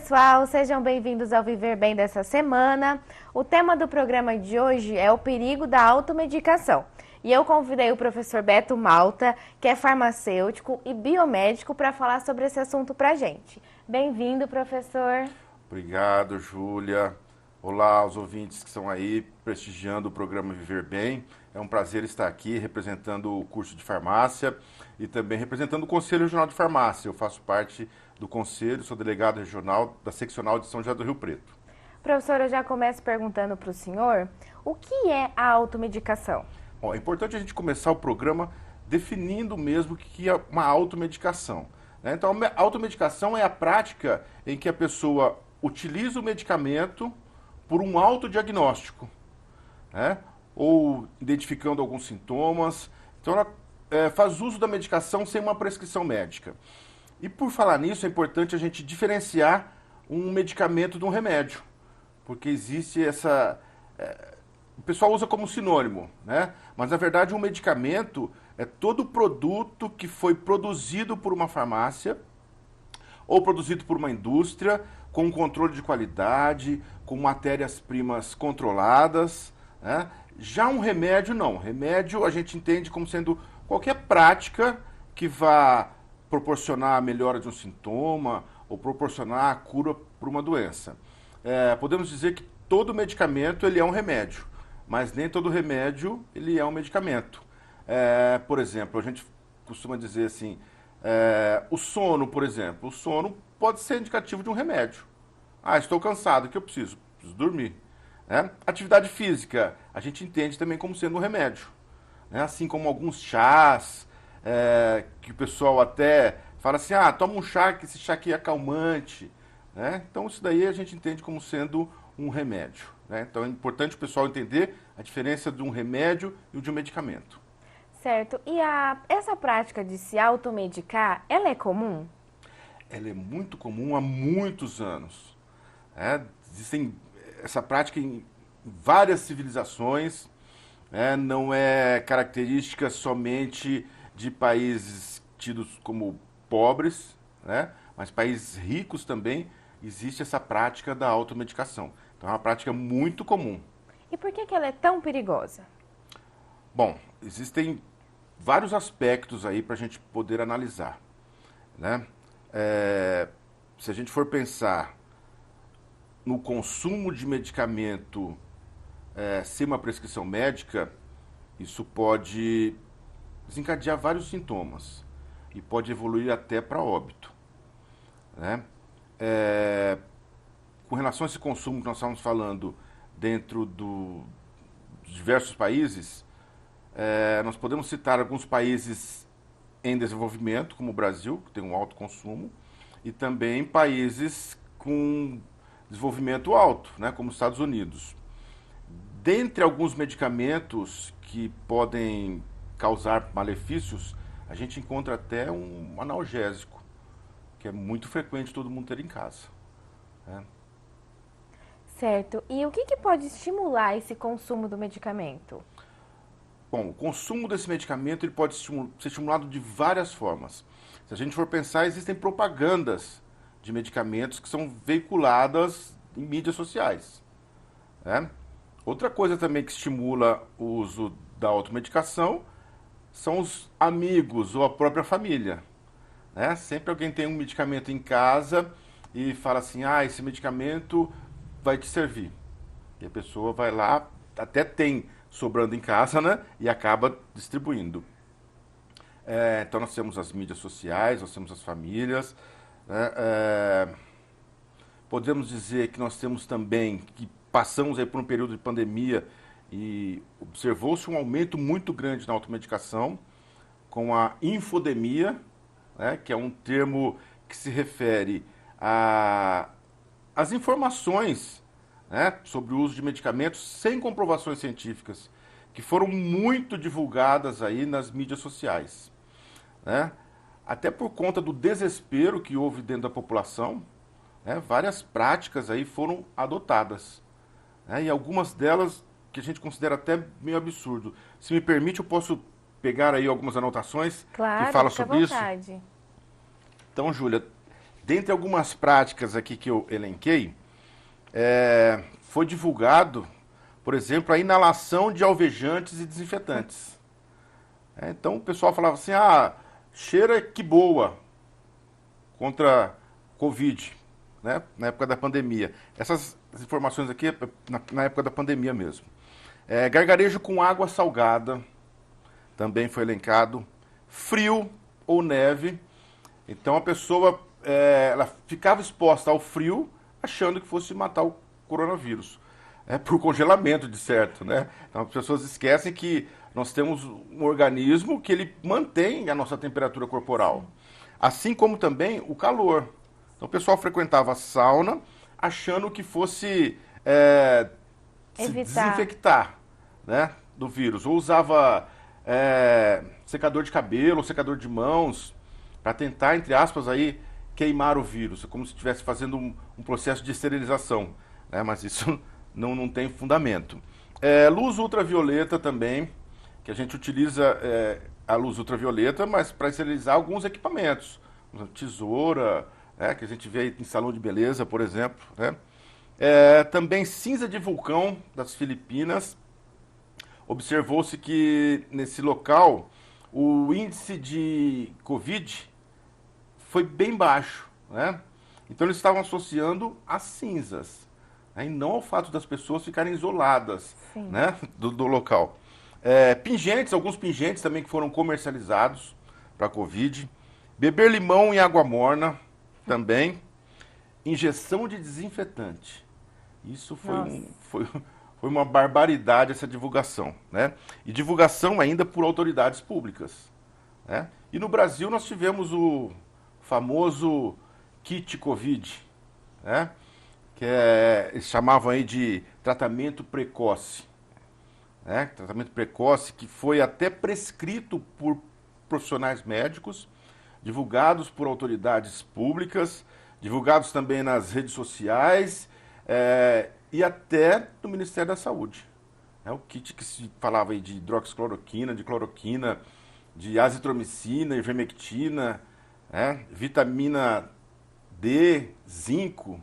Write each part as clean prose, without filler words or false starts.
pessoal, sejam bem-vindos ao Viver Bem dessa semana. O tema do programa de hoje é o perigo da automedicação. E eu convidei o professor Beto Malta, que é farmacêutico e biomédico, para falar sobre esse assunto para a gente. Bem-vindo, professor. Obrigado, Júlia. Olá aos ouvintes que estão aí prestigiando o programa Viver Bem. É um prazer estar aqui representando o curso de farmácia e também representando o Conselho Regional de Farmácia. Eu faço parte do Conselho, sou delegado regional da seccional de São José do Rio Preto. Professor, eu já começo perguntando para o senhor, o que é a automedicação? Bom, é importante a gente começar o programa definindo mesmo o que é uma automedicação, né? Então, a automedicação é a prática em que a pessoa utiliza o medicamento por um autodiagnóstico, né? Ou identificando alguns sintomas. Então, ela faz uso da medicação sem uma prescrição médica. E por falar nisso, é importante a gente diferenciar um medicamento de um remédio, porque existe essa... o pessoal usa como sinônimo, né? Mas na verdade um medicamento é todo produto que foi produzido por uma farmácia ou produzido por uma indústria com controle de qualidade, com matérias-primas controladas, né? Já um remédio não. Remédio a gente entende como sendo qualquer prática que vá proporcionar a melhora de um sintoma ou proporcionar a cura por uma doença. Podemos dizer que todo medicamento ele é um remédio, mas nem todo remédio ele é um medicamento. Por exemplo, a gente costuma dizer assim, o sono, por exemplo. O sono pode ser indicativo de um remédio. Ah, estou cansado, o que eu preciso? Preciso dormir. Atividade física, a gente entende também como sendo um remédio. Assim como alguns chás, que o pessoal até fala assim, toma um chá, que esse chá aqui é acalmante. Então isso daí a gente entende como sendo um remédio. Então é importante o pessoal entender a diferença de um remédio e de um medicamento. Certo. E essa prática de se automedicar, ela é comum? Ela é muito comum há muitos anos. Existem essa prática em várias civilizações, não é característica somente de países tidos como pobres, mas países ricos também existe essa prática da automedicação. Então é uma prática muito comum. E por que ela é tão perigosa? Bom, existem vários aspectos aí para a gente poder analisar, se a gente for pensar no consumo de medicamento sem uma prescrição médica, isso pode desencadear vários sintomas e pode evoluir até para óbito, Com relação a esse consumo que nós estamos falando dentro dos diversos países, nós podemos citar alguns países em desenvolvimento, como o Brasil, que tem um alto consumo, e também países com desenvolvimento alto, como os Estados Unidos. Dentre alguns medicamentos que podem causar malefícios, a gente encontra até um analgésico, que é muito frequente todo mundo ter em casa. Certo. E o que pode estimular esse consumo do medicamento? Bom, o consumo desse medicamento ele pode ser estimulado de várias formas. Se a gente for pensar, existem propagandas de medicamentos que são veiculadas em mídias sociais. Outra coisa também que estimula o uso da automedicação são os amigos ou a própria família. Sempre alguém tem um medicamento em casa e fala assim, esse medicamento vai te servir. E a pessoa vai lá, até tem sobrando em casa, e acaba distribuindo. Então nós temos as mídias sociais, nós temos as famílias. Podemos dizer que nós temos também, que passamos aí por um período de pandemia e observou-se um aumento muito grande na automedicação, com a infodemia, que é um termo que se refere às informações sobre o uso de medicamentos sem comprovações científicas, que foram muito divulgadas aí nas mídias sociais. Até por conta do desespero que houve dentro da população, várias práticas aí foram adotadas. E algumas delas que a gente considera até meio absurdo. Se me permite, eu posso pegar aí algumas anotações Claro, que falam fica à sobre isso? vontade. Então, Júlia, dentre algumas práticas aqui que eu elenquei, foi divulgado, por exemplo, a inalação de alvejantes e desinfetantes. Então o pessoal falava assim, cheira que boa contra Covid, né? Na época da pandemia. Essas informações aqui na época da pandemia mesmo. Gargarejo com água salgada, também foi elencado. Frio ou neve. Então a pessoa ela ficava exposta ao frio, achando que fosse matar o coronavírus. Por congelamento, de certo, né? Então as pessoas esquecem que nós temos um organismo que ele mantém a nossa temperatura corporal. Assim como também o calor. Então o pessoal frequentava a sauna achando que fosse se desinfectar, né, do vírus. Ou usava secador de cabelo, secador de mãos, para tentar, entre aspas, aí, queimar o vírus. É como se estivesse fazendo um processo de esterilização, né? Mas isso não tem fundamento. Luz ultravioleta também, que a gente utiliza a luz ultravioleta, mas para esterilizar alguns equipamentos. Tesoura, que a gente vê em salão de beleza, por exemplo, né? Também cinza de vulcão das Filipinas. Observou-se que nesse local o índice de Covid foi bem baixo, né? Então eles estavam associando as cinzas, né? E não ao fato das pessoas ficarem isoladas, né, do local. Pingentes, alguns pingentes também que foram comercializados para Covid. Beber limão em água morna também. Injeção de desinfetante. Isso foi uma barbaridade, essa divulgação, né? E divulgação ainda por autoridades públicas, né? E no Brasil nós tivemos o famoso kit Covid, né? Que eles chamavam aí de tratamento precoce, né? Tratamento precoce que foi até prescrito por profissionais médicos, divulgados por autoridades públicas, divulgados também nas redes sociais, e até no Ministério da Saúde. O kit que se falava aí de hidroxicloroquina, de cloroquina, de azitromicina, ivermectina, vitamina D, zinco,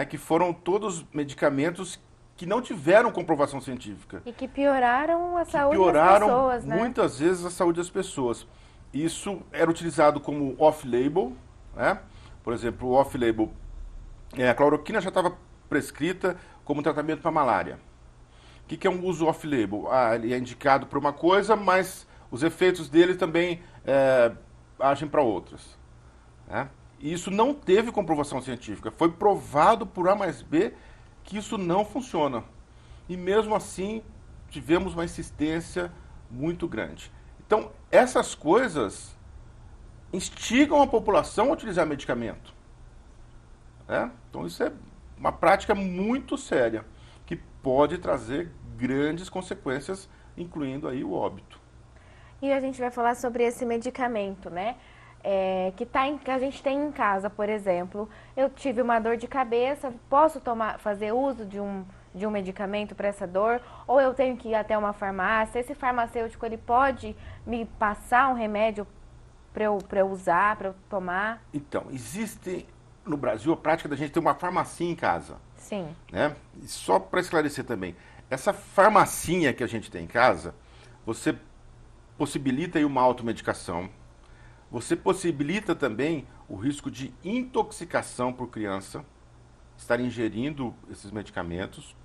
que foram todos medicamentos que não tiveram comprovação científica. E que pioraram a saúde das pessoas, né? Muitas vezes a saúde das pessoas. Isso era utilizado como off-label, né? Por exemplo, o off-label, a cloroquina já estava prescrita como tratamento para malária. O que é um uso off-label? Ele é indicado para uma coisa, mas os efeitos dele também agem para outras, né? E isso não teve comprovação científica. Foi provado por A mais B que isso não funciona. E mesmo assim, tivemos uma insistência muito grande. Então, essas coisas instigam a população a utilizar medicamento, né? Então, isso é uma prática muito séria, que pode trazer grandes consequências, incluindo aí o óbito. E a gente vai falar sobre esse medicamento, né? Que a gente tem em casa, por exemplo. Eu tive uma dor de cabeça, posso fazer uso de um medicamento para essa dor? Ou eu tenho que ir até uma farmácia? Esse farmacêutico, ele pode me passar um remédio para eu usar, para eu tomar? Então, existe no Brasil a prática da gente ter uma farmacinha em casa. Sim. Né? E só para esclarecer também, essa farmacinha que a gente tem em casa, você possibilita aí uma automedicação, você possibilita também o risco de intoxicação por criança, estar ingerindo esses medicamentos,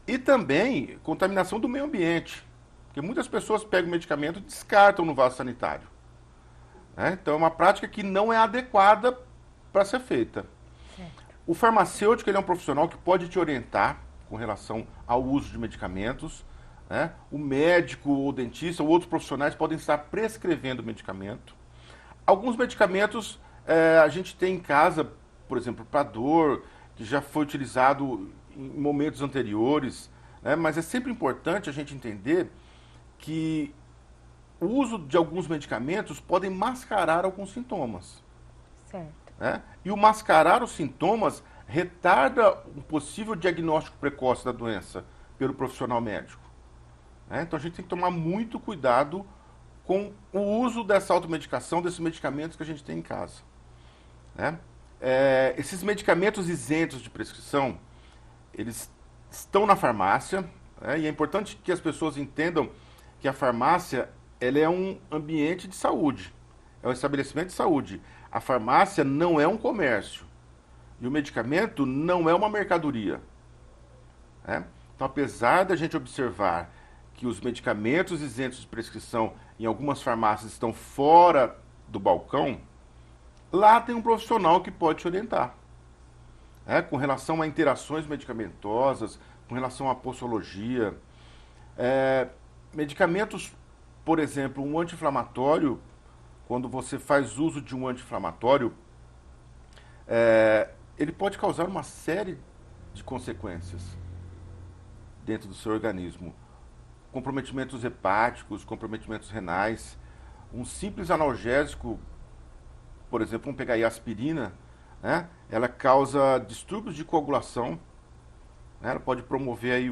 e também contaminação do meio ambiente, porque muitas pessoas pegam o medicamento e descartam no vaso sanitário, né? Então é uma prática que não é adequada para ser feita. Certo. O farmacêutico, ele é um profissional que pode te orientar com relação ao uso de medicamentos, né? O médico ou o dentista ou outros profissionais podem estar prescrevendo medicamento. Alguns medicamentos a gente tem em casa, por exemplo, para dor, que já foi utilizado em momentos anteriores, né? Mas é sempre importante a gente entender que o uso de alguns medicamentos podem mascarar alguns sintomas. Certo. Né? E o mascarar os sintomas retarda um possível diagnóstico precoce da doença pelo profissional médico. Né? Então a gente tem que tomar muito cuidado com o uso dessa automedicação, desses medicamentos que a gente tem em casa. Né? Esses medicamentos isentos de prescrição, eles estão na farmácia, né? E é importante que as pessoas entendam que a farmácia ela é um ambiente de saúde, é um estabelecimento de saúde. A farmácia não é um comércio e o medicamento não é uma mercadoria, né? Então, apesar da gente observar que os medicamentos isentos de prescrição em algumas farmácias estão fora do balcão, lá tem um profissional que pode te orientar, com relação a interações medicamentosas, com relação à posologia. Medicamentos, por exemplo, um anti-inflamatório, quando você faz uso de um anti-inflamatório, ele pode causar uma série de consequências dentro do seu organismo. Comprometimentos hepáticos, comprometimentos renais. Um simples analgésico, por exemplo, vamos pegar aí a aspirina, né? Ela causa distúrbios de coagulação, né? Ela pode promover aí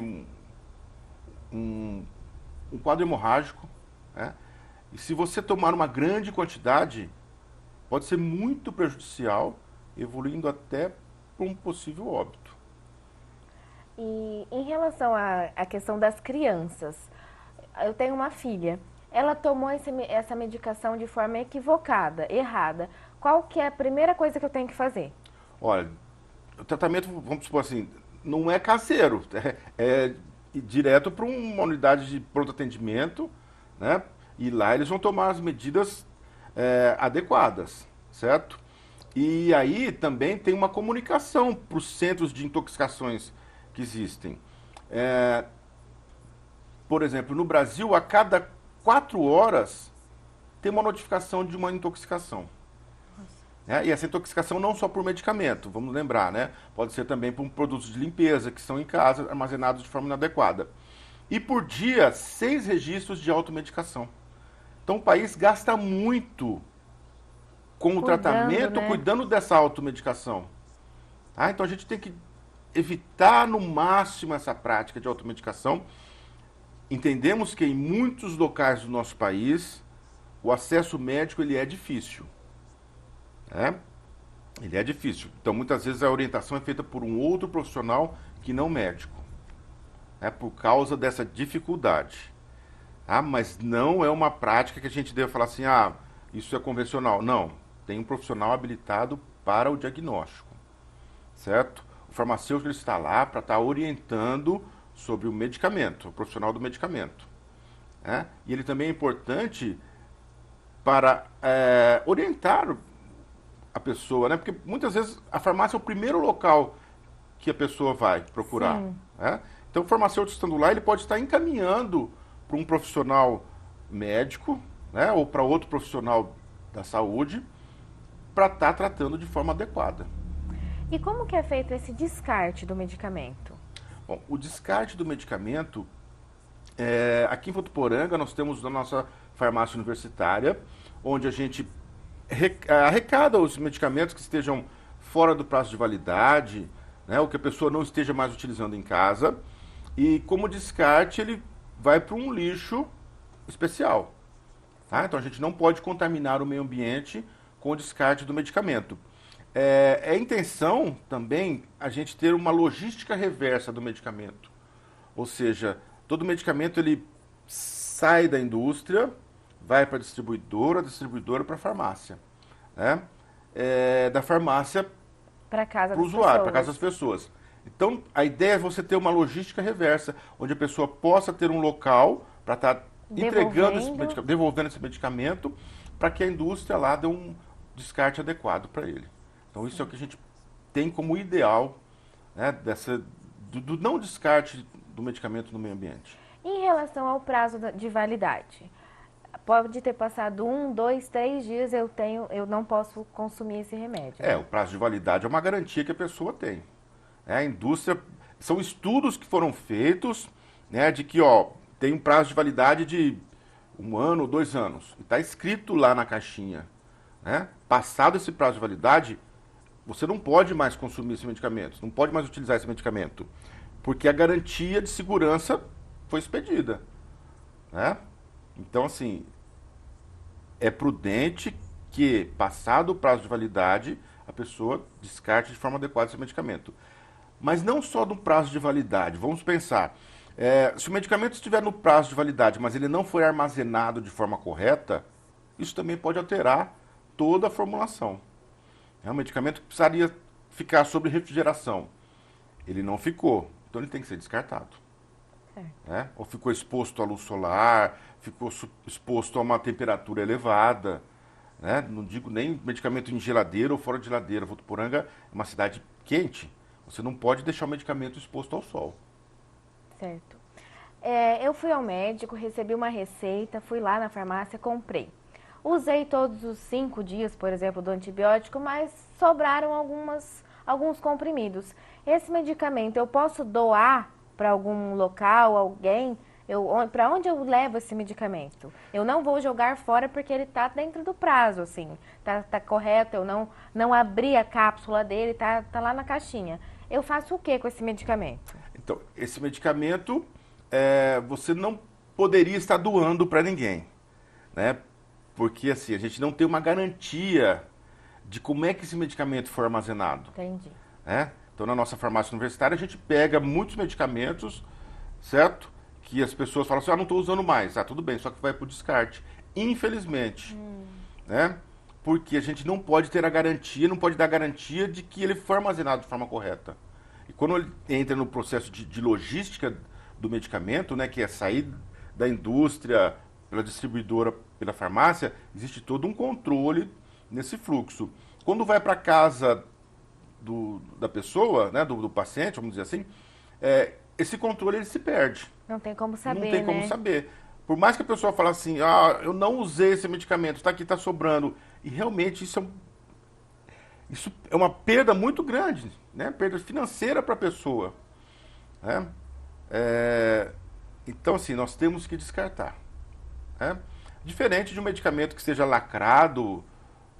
um quadro hemorrágico, né? E se você tomar uma grande quantidade, pode ser muito prejudicial, evoluindo até para um possível óbito. E em relação à questão das crianças, eu tenho uma filha. Ela tomou essa medicação de forma equivocada, errada. Qual que é a primeira coisa que eu tenho que fazer? Olha, o tratamento, vamos supor assim, não é caseiro, é direto para uma unidade de pronto atendimento, né? E lá eles vão tomar as medidas adequadas, certo? E aí também tem uma comunicação para os centros de intoxicações que existem. Por exemplo, no Brasil, a cada 4 horas tem uma notificação de uma intoxicação. E essa intoxicação não só por medicamento, vamos lembrar, né? Pode ser também por produtos de limpeza que estão em casa, armazenados de forma inadequada. E por dia, 6 registros de automedicação. Então o país gasta muito com o tratamento, né? Cuidando dessa automedicação. Então a gente tem que evitar no máximo essa prática de automedicação. Entendemos que em muitos locais do nosso país o acesso médico ele é difícil. Ele é difícil. Então, muitas vezes a orientação é feita por um outro profissional que não médico, por causa dessa dificuldade. Mas não é uma prática que a gente deve falar assim, isso é convencional. Não, tem um profissional habilitado para o diagnóstico, certo? O farmacêutico ele está lá para estar orientando sobre o medicamento, o profissional do medicamento. E ele também é importante para orientar a pessoa, né? Porque muitas vezes a farmácia é o primeiro local que a pessoa vai procurar. Então o farmacêutico estando lá, ele pode estar encaminhando para um profissional médico, né? Ou para outro profissional da saúde, para estar tratando de forma adequada. E como que é feito esse descarte do medicamento? Bom, o descarte do medicamento, aqui em Votuporanga nós temos a nossa farmácia universitária, onde a gente arrecada os medicamentos que estejam fora do prazo de validade, né, ou que a pessoa não esteja mais utilizando em casa, e como descarte ele vai para um lixo especial. Então a gente não pode contaminar o meio ambiente com o descarte do medicamento. É intenção também a gente ter uma logística reversa do medicamento, ou seja, todo medicamento ele sai da indústria, vai para a distribuidora para a farmácia, né? Da farmácia para o usuário, para casa das pessoas. Então, a ideia é você ter uma logística reversa, onde a pessoa possa ter um local para estar devolvendo esse medicamento, para que a indústria lá dê um descarte adequado para ele. Então, isso é o que a gente tem como ideal, né, do não descarte do medicamento no meio ambiente. Em relação ao prazo de validade, pode ter passado 1, 2, 3 dias, eu não posso consumir esse remédio. O prazo de validade é uma garantia que a pessoa tem. A indústria, são estudos que foram feitos, né, de que tem um prazo de validade de 1 ano ou 2 anos. E está escrito lá na caixinha. Passado esse prazo de validade, você não pode mais consumir esse medicamento, não pode mais utilizar esse medicamento, porque a garantia de segurança foi expedida. Então, assim, é prudente que, passado o prazo de validade, a pessoa descarte de forma adequada esse medicamento. Mas não só no prazo de validade. Vamos pensar, se o medicamento estiver no prazo de validade, mas ele não foi armazenado de forma correta, isso também pode alterar toda a formulação. O medicamento precisaria ficar sob refrigeração. Ele não ficou, então ele tem que ser descartado. Ou ficou exposto à luz solar, ficou exposto a uma temperatura elevada. Não digo nem medicamento em geladeira ou fora de geladeira. Votuporanga é uma cidade quente. Você não pode deixar o medicamento exposto ao sol. Certo. Eu fui ao médico, recebi uma receita, fui lá na farmácia, comprei. Usei todos os 5 dias, por exemplo, do antibiótico, mas sobraram alguns comprimidos. Esse medicamento eu posso doar para algum local, alguém? Para onde eu levo esse medicamento? Eu não vou jogar fora porque ele está dentro do prazo, assim. Tá correto, eu não abri a cápsula dele, tá lá na caixinha. Eu faço o que com esse medicamento? Então, esse medicamento você não poderia estar doando para ninguém, né? Porque assim, a gente não tem uma garantia de como é que esse medicamento foi armazenado. Entendi. Então, na nossa farmácia universitária, a gente pega muitos medicamentos, certo? Que as pessoas falam assim, não estou usando mais. Tudo bem, só que vai para o descarte. Infelizmente. Porque a gente não pode ter a garantia, não pode dar garantia de que ele foi armazenado de forma correta. E quando ele entra no processo de logística do medicamento, né, que é sair da indústria, pela distribuidora, pela farmácia, existe todo um controle nesse fluxo. Quando vai para casa da pessoa, né, do paciente, vamos dizer assim, esse controle ele se perde. Não tem como saber, Não tem como saber. Por mais que a pessoa fale assim, eu não usei esse medicamento, está aqui, está sobrando. E realmente isso é uma perda muito grande, né? Perda financeira para a pessoa. Né? Então, assim, nós temos que descartar. Né? Diferente de um medicamento que seja lacrado,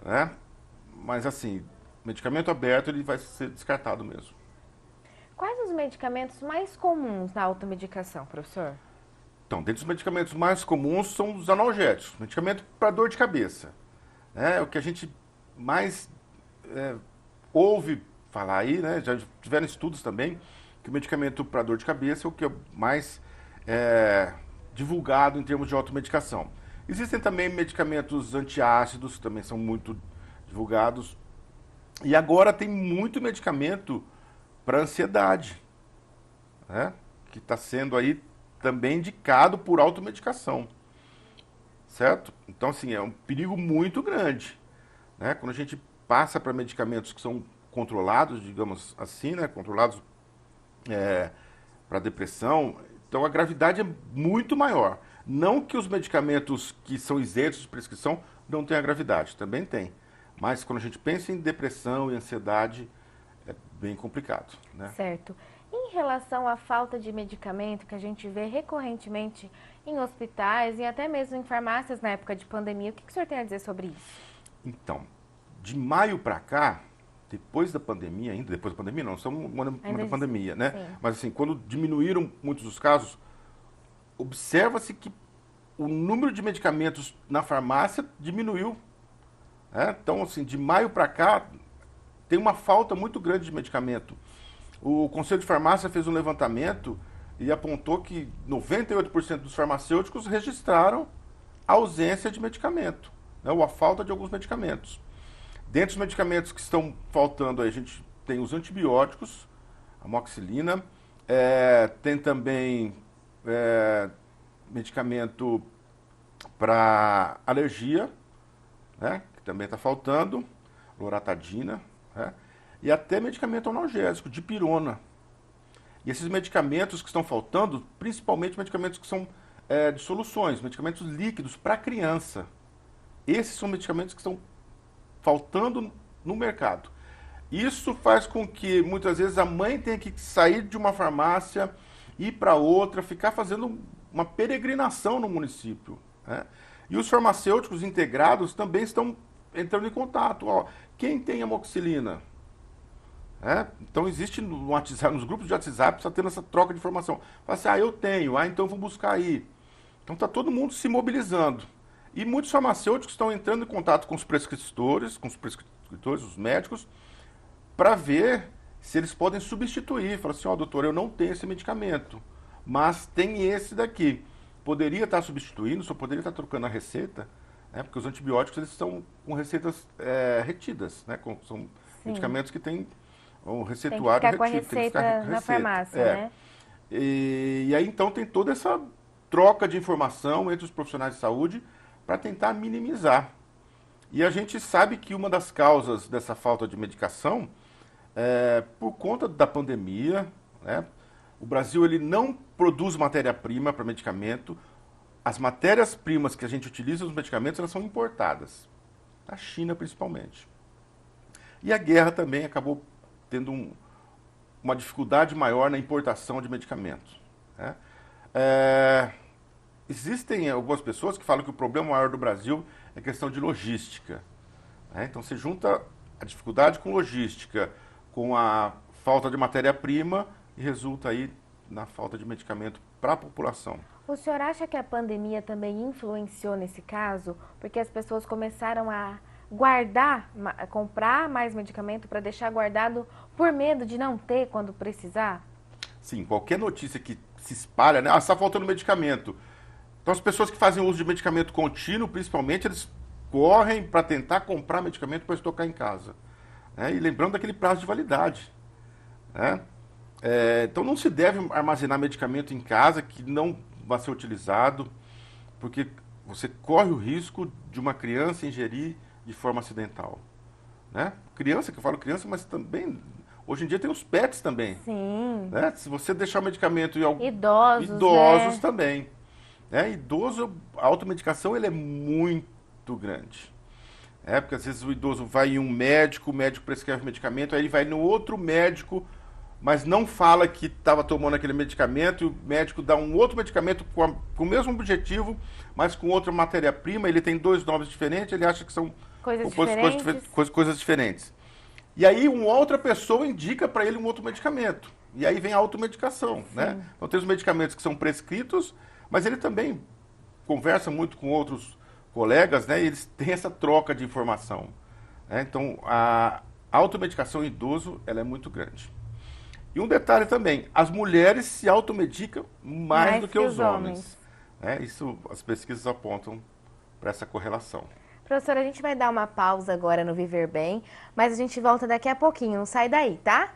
né? Mas assim, medicamento aberto ele vai ser descartado mesmo. Quais os medicamentos mais comuns na automedicação, professor? Então, dentre os medicamentos mais comuns são os analgésicos, medicamento para dor de cabeça. O que a gente mais ouve falar aí, né? Já tiveram estudos também, que o medicamento para dor de cabeça é o que é mais divulgado em termos de automedicação. Existem também medicamentos antiácidos, que também são muito divulgados. E agora tem muito medicamento para ansiedade, né? Que está sendo aí também indicado por automedicação, certo? Então, assim, é um perigo muito grande, né? Quando a gente passa para medicamentos que são controlados, digamos assim, né? Controlados para depressão, então a gravidade é muito maior. Não que os medicamentos que são isentos de prescrição não tenham gravidade, também tem. Mas quando a gente pensa em depressão e ansiedade, é bem complicado, né? Certo. Em relação à falta de medicamento que a gente vê recorrentemente em hospitais e até mesmo em farmácias na época de pandemia, o que o senhor tem a dizer sobre isso? Então, de maio para cá, depois da pandemia, ainda depois da pandemia, não, estamos no ano da pandemia, né? Sim. Mas assim, quando diminuíram muitos dos casos, observa-se que o número de medicamentos na farmácia diminuiu. Então, assim, de maio para cá, tem uma falta muito grande de medicamento. O Conselho de Farmácia fez um levantamento e apontou que 98% dos farmacêuticos registraram a ausência de medicamento, né, ou a falta de alguns medicamentos. Dentre os medicamentos que estão faltando aí, a gente tem os antibióticos, amoxicilina, tem também medicamento para alergia, né, que também está faltando, loratadina, né, e até medicamento analgésico, dipirona. E esses medicamentos que estão faltando, principalmente medicamentos que são de soluções, medicamentos líquidos para criança. Esses são medicamentos que estão faltando no mercado. Isso faz com que, muitas vezes, a mãe tenha que sair de uma farmácia, ir para outra, ficar fazendo uma peregrinação no município, né? E os farmacêuticos integrados também estão entrando em contato. Quem tem amoxicilina? Então existe no WhatsApp, nos grupos de WhatsApp, está tendo essa troca de informação. Fala assim, eu tenho, então eu vou buscar aí. Então está todo mundo se mobilizando. E muitos farmacêuticos estão entrando em contato com os prescritores, com prescritores, os médicos, para ver se eles podem substituir. Fala assim, ó, doutor, eu não tenho esse medicamento, mas tem esse daqui. Poderia estar substituindo, só poderia estar trocando a receita, né? Porque os antibióticos eles estão com receitas retidas, né? São medicamentos que têm um receituário retido. Tem que ficar na farmácia, né? E aí então tem toda essa troca de informação entre os profissionais de saúde para tentar minimizar. E a gente sabe que uma das causas dessa falta de medicação é por conta da pandemia, né? O Brasil ele não produz matéria-prima para medicamento. As matérias-primas que a gente utiliza nos medicamentos elas são importadas, da China principalmente. E a guerra também acabou tendo uma dificuldade maior na importação de medicamentos, né? Existem algumas pessoas que falam que o problema maior do Brasil é questão de logística, né? Então você junta a dificuldade com logística, com a falta de matéria-prima e resulta aí na falta de medicamento para a população. O senhor acha que a pandemia também influenciou nesse caso? Porque as pessoas começaram a guardar, comprar mais medicamento para deixar guardado por medo de não ter quando precisar? Sim, qualquer notícia que se espalha, né? Está faltando medicamento. Então as pessoas que fazem uso de medicamento contínuo, principalmente, eles correm para tentar comprar medicamento para estocar em casa, né? E lembrando daquele prazo de validade, né? Então não se deve armazenar medicamento em casa que não vai ser utilizado, porque você corre o risco de uma criança ingerir de forma acidental, né? Criança, que eu falo criança, mas também hoje em dia tem os pets também. Sim. Né? Se você deixar o medicamento em algum... Idosos, Idosos né? também. Né? Idoso, a automedicação ele é muito grande. Porque às vezes o idoso vai em um médico, o médico prescreve medicamento, aí ele vai no outro médico, mas não fala que estava tomando aquele medicamento, e o médico dá um outro medicamento com o mesmo objetivo, mas com outra matéria-prima, ele tem 2 nomes diferentes, ele acha que são coisas diferentes. E aí uma outra pessoa indica para ele um outro medicamento. E aí vem a automedicação, né? Então tem os medicamentos que são prescritos, mas ele também conversa muito com outros colegas, né? E eles têm essa troca de informação, né? Então a automedicação em idoso ela é muito grande. E um detalhe também, as mulheres se automedicam mais do que os homens. Né? Isso as pesquisas apontam para essa correlação. Professora, a gente vai dar uma pausa agora no Viver Bem, mas a gente volta daqui a pouquinho, não sai daí, tá?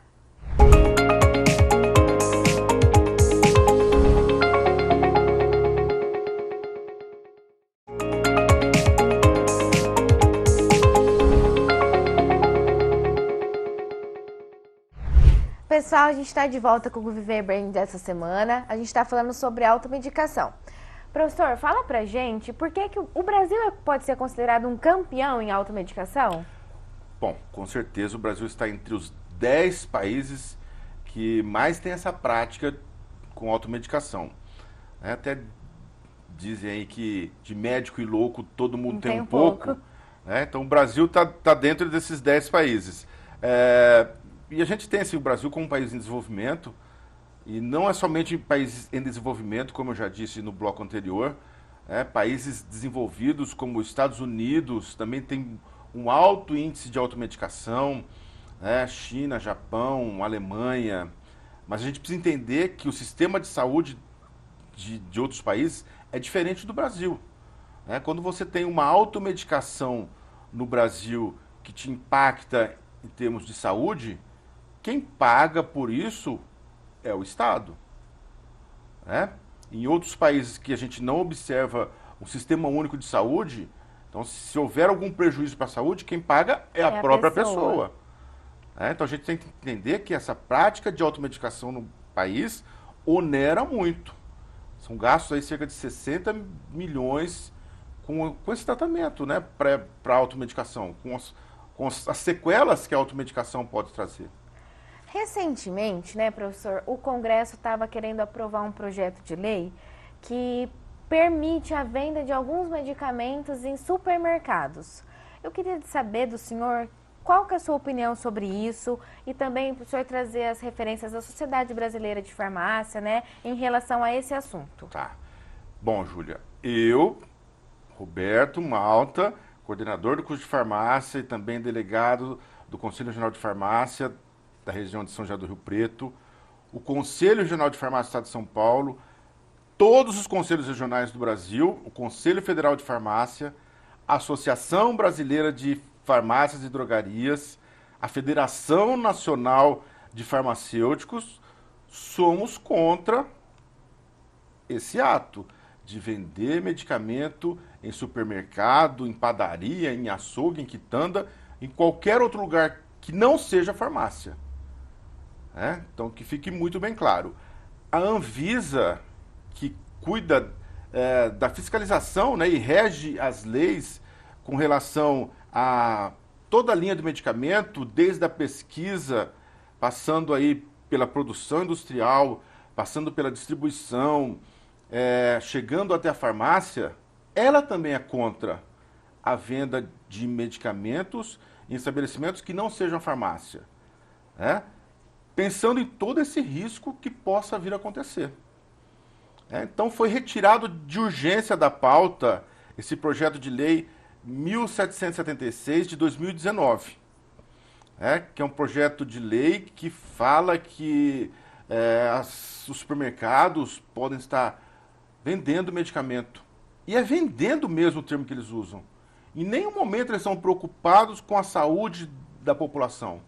Pessoal, a gente está de volta com o Viver Bem dessa semana. A gente está falando sobre automedicação. Professor, fala pra gente por que o Brasil pode ser considerado um campeão em automedicação? Bom, com certeza o Brasil está entre os 10 países que mais tem essa prática com automedicação. Até dizem aí que de médico e louco todo mundo tem um pouco. Né? Então o Brasil está dentro desses 10 países. E a gente tem assim, o Brasil como um país em desenvolvimento, e não é somente países em desenvolvimento, como eu já disse no bloco anterior, países desenvolvidos como os Estados Unidos também tem um alto índice de automedicação, China, Japão, Alemanha, mas a gente precisa entender que o sistema de saúde de outros países é diferente do Brasil. Quando você tem uma automedicação no Brasil que te impacta em termos de saúde, quem paga por isso é o Estado. Em outros países que a gente não observa um sistema único de saúde, então se houver algum prejuízo para a saúde, quem paga é a própria pessoa. Então a gente tem que entender que essa prática de automedicação no país onera muito. São gastos aí cerca de 60 milhões com esse tratamento, né, para automedicação, com as sequelas que a automedicação pode trazer. Recentemente, né, professor, o Congresso estava querendo aprovar um projeto de lei que permite a venda de alguns medicamentos em supermercados. Eu queria saber do senhor qual que é a sua opinião sobre isso e também para o senhor trazer as referências da Sociedade Brasileira de Farmácia, né, em relação a esse assunto. Tá. Bom, Júlia, eu, Roberto Malta, coordenador do curso de farmácia e também delegado do Conselho Regional de Farmácia da região de São José do Rio Preto, o Conselho Regional de Farmácia do Estado de São Paulo, todos os conselhos regionais do Brasil, o Conselho Federal de Farmácia, a Associação Brasileira de Farmácias e Drogarias, a Federação Nacional de Farmacêuticos, somos contra esse ato de vender medicamento em supermercado, em padaria, em açougue, em quitanda, em qualquer outro lugar que não seja farmácia. Então, que fique muito bem claro. A Anvisa, que cuida da fiscalização, né, e rege as leis com relação a toda a linha de medicamento, desde a pesquisa, passando aí pela produção industrial, passando pela distribuição, chegando até a farmácia, ela também é contra a venda de medicamentos em estabelecimentos que não sejam farmácia, pensando em todo esse risco que possa vir a acontecer. Então foi retirado de urgência da pauta esse projeto de lei 1776 de 2019, que é um projeto de lei que fala que os supermercados podem estar vendendo medicamento. E é vendendo mesmo o termo que eles usam. Em nenhum momento eles estão preocupados com a saúde da população,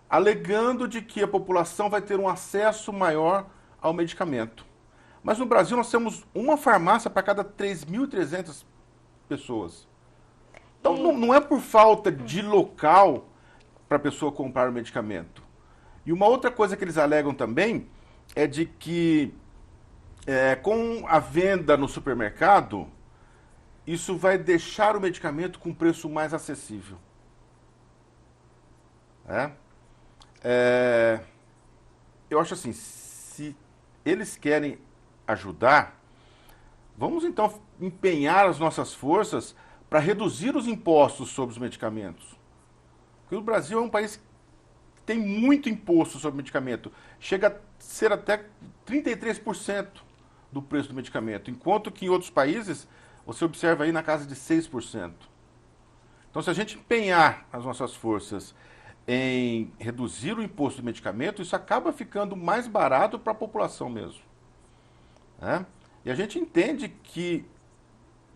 alegando de que a população vai ter um acesso maior ao medicamento. Mas no Brasil nós temos uma farmácia para cada 3.300 pessoas. Então não é por falta de local para a pessoa comprar o medicamento. E uma outra coisa que eles alegam também é de que com a venda no supermercado, isso vai deixar o medicamento com preço mais acessível. Eu acho assim, se eles querem ajudar, vamos então empenhar as nossas forças para reduzir os impostos sobre os medicamentos. Porque o Brasil é um país que tem muito imposto sobre medicamento. Chega a ser até 33% do preço do medicamento, enquanto que em outros países você observa aí na casa de 6%. Então, se a gente empenhar as nossas forças em reduzir o imposto do medicamento, isso acaba ficando mais barato para a população mesmo. E a gente entende que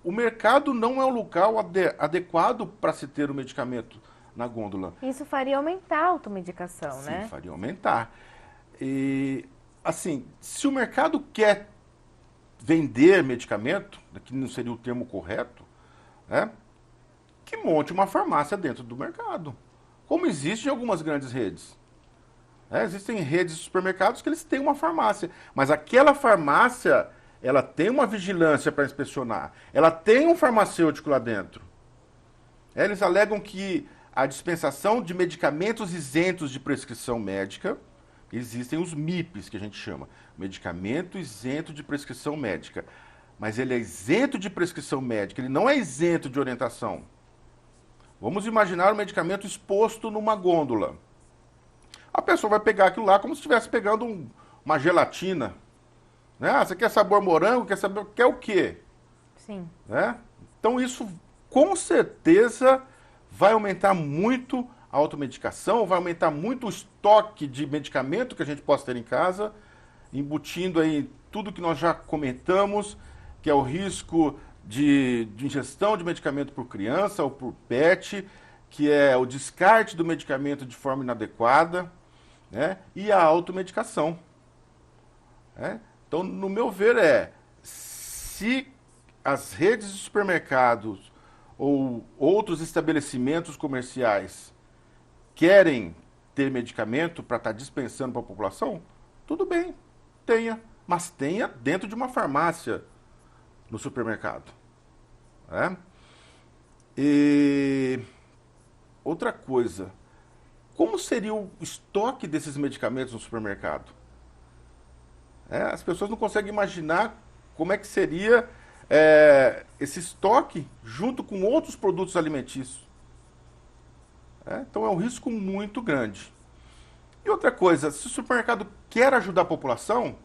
o mercado não é o local adequado para se ter o medicamento na gôndola. Isso faria aumentar a automedicação, né? Sim, faria aumentar. E, assim, se o mercado quer vender medicamento, que não seria o termo correto, que monte uma farmácia dentro do mercado, como existe em algumas grandes redes. Existem redes de supermercados que eles têm uma farmácia, mas aquela farmácia, ela tem uma vigilância para inspecionar, ela tem um farmacêutico lá dentro. Eles alegam que a dispensação de medicamentos isentos de prescrição médica, existem os MIPs, que a gente chama, medicamento isento de prescrição médica, mas ele é isento de prescrição médica, ele não é isento de orientação. Vamos imaginar o medicamento exposto numa gôndola. A pessoa vai pegar aquilo lá como se estivesse pegando uma gelatina. Você quer sabor morango? Quer o quê? Sim. Então isso com certeza vai aumentar muito a automedicação, vai aumentar muito o estoque de medicamento que a gente possa ter em casa, embutindo aí tudo que nós já comentamos, que é o risco de ingestão de medicamento por criança ou por PET, que é o descarte do medicamento de forma inadequada, e a automedicação. Então, no meu ver, se as redes de supermercados ou outros estabelecimentos comerciais querem ter medicamento para estar dispensando para a população, tudo bem, tenha, mas tenha dentro de uma farmácia no supermercado. E outra coisa, como seria o estoque desses medicamentos no supermercado? As pessoas não conseguem imaginar como é que seria esse estoque junto com outros produtos alimentícios. Então é um risco muito grande. E outra coisa, se o supermercado quer ajudar a população,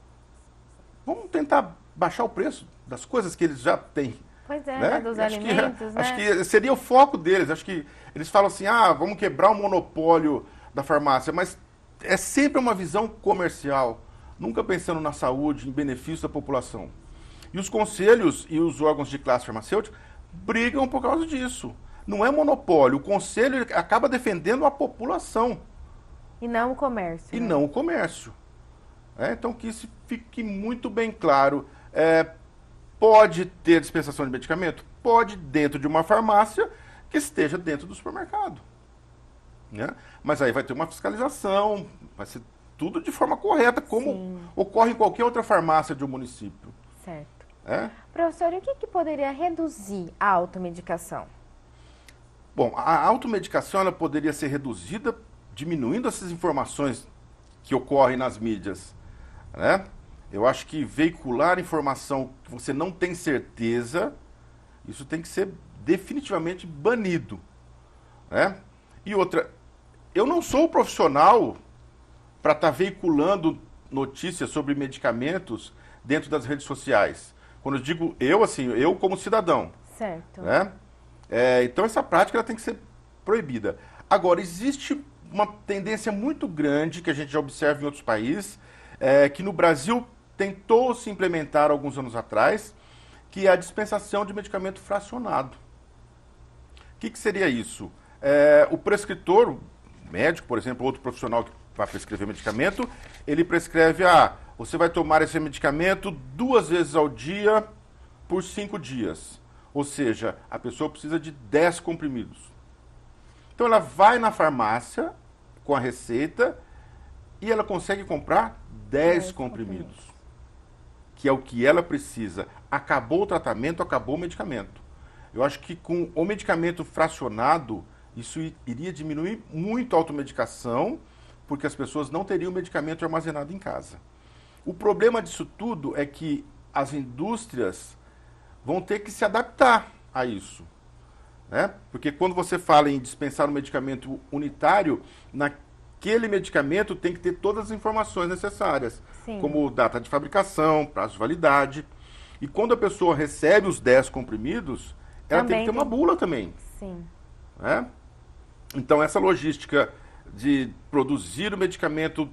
vamos tentar baixar o preço das coisas que eles já têm. Pois é, né? dos Acho alimentos, né? Acho que seria o foco deles. Acho que eles falam assim, vamos quebrar o monopólio da farmácia, mas é sempre uma visão comercial, nunca pensando na saúde, em benefício da população. E os conselhos e os órgãos de classe farmacêutica brigam por causa disso. Não é monopólio, o conselho acaba defendendo a população. E não o comércio. E né? não o comércio. Então, que isso fique muito bem claro. Pode ter dispensação de medicamento? Pode, dentro de uma farmácia que esteja dentro do supermercado. Né? Mas aí vai ter uma fiscalização, vai ser tudo de forma correta, como ocorre em qualquer outra farmácia de um município. Certo. Professor, e o que poderia reduzir a automedicação? Bom, a automedicação ela poderia ser reduzida diminuindo essas informações que ocorrem nas mídias. Né? Eu acho que veicular informação que você não tem certeza, isso tem que ser definitivamente banido. Né? E outra, eu não sou o profissional para estar veiculando notícias sobre medicamentos dentro das redes sociais. Quando eu digo eu, assim, eu como cidadão. Certo. Né? Então essa prática ela tem que ser proibida. Agora, existe uma tendência muito grande que a gente já observa em outros países, que no Brasil tentou se implementar alguns anos atrás, que é a dispensação de medicamento fracionado. O que seria isso? O prescritor, o médico, por exemplo, outro profissional que vai prescrever medicamento, ele prescreve, você vai tomar esse medicamento 2 vezes ao dia por 5 dias. Ou seja, a pessoa precisa de 10 comprimidos. Então ela vai na farmácia com a receita e ela consegue comprar 10 comprimidos, que é o que ela precisa. Acabou o tratamento, acabou o medicamento. Eu acho que com o medicamento fracionado, isso iria diminuir muito a automedicação, porque as pessoas não teriam o medicamento armazenado em casa. O problema disso tudo é que as indústrias vão ter que se adaptar a isso. Né? Porque quando você fala em dispensar um medicamento unitário, naquele medicamento tem que ter todas as informações necessárias, como data de fabricação, prazo de validade. E quando a pessoa recebe os 10 comprimidos, ela também tem que ter uma bula também. Sim. Né? Então, essa logística de produzir o medicamento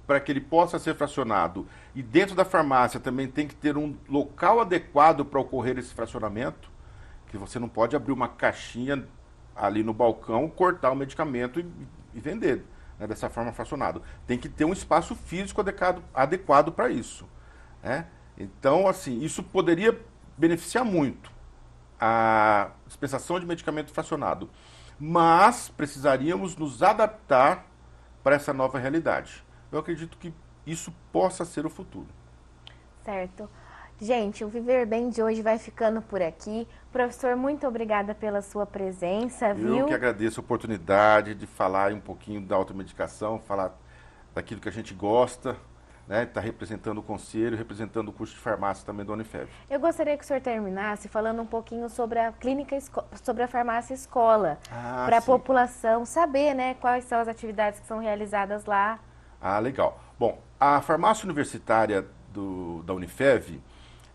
para que ele possa ser fracionado e dentro da farmácia também tem que ter um local adequado para ocorrer esse fracionamento, que você não pode abrir uma caixinha ali no balcão, cortar o medicamento e vender, né, dessa forma fracionado. Tem que ter um espaço físico adequado para isso. Né? Então, assim, isso poderia beneficiar muito a dispensação de medicamento fracionado, mas precisaríamos nos adaptar para essa nova realidade. Eu acredito que isso possa ser o futuro. Certo. Gente, o Viver Bem de hoje vai ficando por aqui. Professor, muito obrigada pela sua presença, viu? Eu que agradeço a oportunidade de falar um pouquinho da automedicação, falar daquilo que a gente gosta, né? Está representando o conselho, representando o curso de farmácia também da Unifeb. Eu gostaria que o senhor terminasse falando um pouquinho sobre a sobre a farmácia escola, para a população saber, né, quais são as atividades que são realizadas lá. Legal. Bom, a farmácia universitária da Unifeb,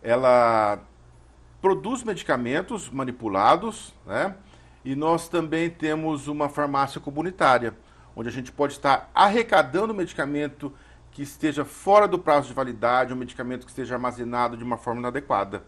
ela produz medicamentos manipulados, né? E nós também temos uma farmácia comunitária, onde a gente pode estar arrecadando medicamento que esteja fora do prazo de validade, um medicamento que esteja armazenado de uma forma inadequada.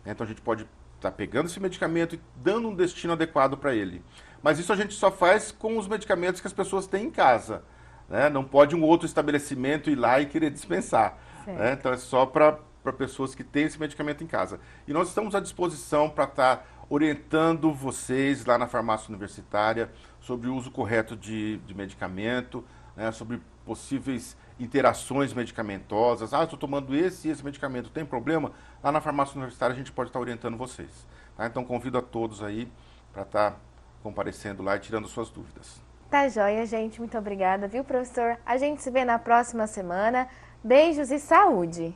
Então a gente pode estar pegando esse medicamento e dando um destino adequado para ele. Mas isso a gente só faz com os medicamentos que as pessoas têm em casa. Né? Não pode um outro estabelecimento ir lá e querer dispensar. Né? Então é só para pessoas que têm esse medicamento em casa. E nós estamos à disposição para estar orientando vocês lá na farmácia universitária sobre o uso correto de medicamento, né? Sobre possíveis interações medicamentosas. Eu estou tomando esse medicamento, tem problema? Lá na farmácia universitária a gente pode estar orientando vocês. Tá? Então convido a todos aí para estar comparecendo lá e tirando suas dúvidas. Tá joia, gente. Muito obrigada, viu, professor? A gente se vê na próxima semana. Beijos e saúde!